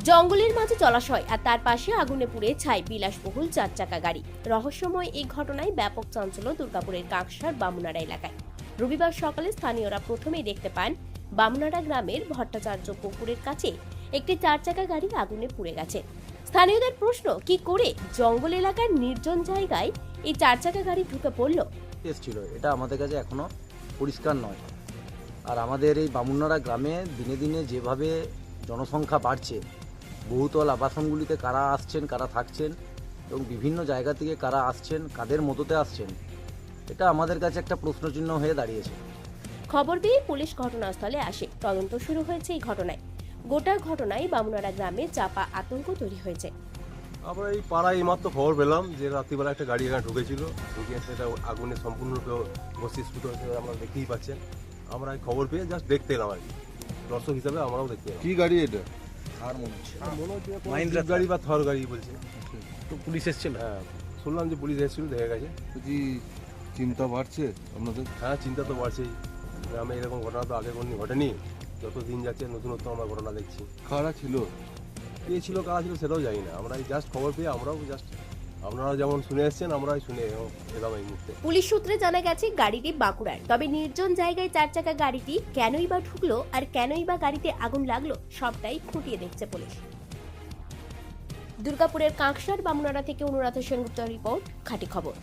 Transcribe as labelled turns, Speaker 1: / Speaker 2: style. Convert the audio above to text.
Speaker 1: জঙ্গলের মাঝে জলাশয় আর তার পাশে আগুনে পুড়ে ছাই বিলাসবহুল 4 চাকা গাড়ি। রহস্যময় এই ঘটনায় ব্যাপক চাঞ্চল্য দুর্গাপুরের কাঁকসার বামুনাড়া এলাকায়। রবিবার সকালে স্থানীয়রা প্রথমেই দেখতে পান বামুনাড়া গ্রামের ভট্টাচার্য পুকুরের কাছে একটি 4 চাকা গাড়ি আগুনে পুড়ে গেছে। স্থানীয়দের প্রশ্ন, কি করে জঙ্গল এলাকার নির্জন জায়গায় এই 4 চাকা গাড়ি ঢুকে পড়ল?
Speaker 2: ছিল এটা আমাদের কাছে এখনো পরিষ্কার নয়। আর আমাদের এই বামুনাড়া গ্রামে দিনে দিনে যেভাবে জনসংখ্যা বাড়ছে, বহুতল আবাসনগুলিতে কারা আসছেন, কারা থাকছেন এবং বিভিন্ন জায়গা থেকে কারা আসছেন, কাদের মতোতে আসছেন, এটা আমাদের কাছে একটা প্রশ্নচিহ্ন হয়ে দাঁড়িয়েছে।
Speaker 1: খবর পেয়ে পুলিশ ঘটনাস্থলে আসে। তদন্ত শুরু হয়েছে এই ঘটনায়। গোটা ঘটনায় বামুনাড়া গ্রামে চাপা আতঙ্ক তৈরি হয়েছে।
Speaker 3: আমরা এই পাড়ায় এইমাত্র খবর পেলাম যে রাত্রিবেলা একটা গাড়ি এখানে ঢুকেছিল, ঢুকে সেটা আগুনে সম্পূর্ণরূপে ভস্মীভূত হয়েছে, আমরা দেখতেই পাচ্ছেন। আমরা এই খবর পেয়ে জাস্ট দেখতে এলাম আর কি, দর্শক হিসাবে আমরাও দেখতে এলাম।
Speaker 4: কি গাড়ি এটা?
Speaker 2: আর মনে হচ্ছে
Speaker 3: মনে হচ্ছে কোনো
Speaker 4: মাহিন্দ্রা
Speaker 3: জিপ গাড়ি বা থর গাড়ি বলছে।
Speaker 4: তো পুলিশ এসেছিল?
Speaker 3: হ্যাঁ, শুনলাম যে পুলিশ এসেছিল, দেখে গেছে।
Speaker 4: কি চিন্তা বাড়ছে আপনাদের?
Speaker 3: হ্যাঁ, চিন্তা তো বাড়ছেই। গ্রামে এরকম ঘটনা তো আগে কোনদিন ঘটেনি। যত দিন যাচ্ছে নতুনত্ব আমরা ঘটনা দেখছি।
Speaker 4: কারা ছিল?
Speaker 3: কে ছিল, কারা ছিল সেটাও জানি না। আমরা এই জাস্ট খবর পেয়ে আমরাও জাস্ট, আপনারা যেমন শুনে এসছেন আমরাই শুনে এলাম এই মুহূর্তে।
Speaker 1: পুলিশ সূত্রে জানা গেছে গাড়িটি বাঁকুড়ার। তবে নির্জন জায়গায় 4 চাকা গাড়িটি কেনই বা ঢুকলো আর কেনই বা গাড়িতে আগুন লাগলো, সবটাই খুঁটিয়ে দেখছে পুলিশ। দুর্গাপুরের কাঁকসার বামুনাড়া থেকে অনুরাধা সেনগুপ্তের রিপোর্ট, খাঁটি খবর।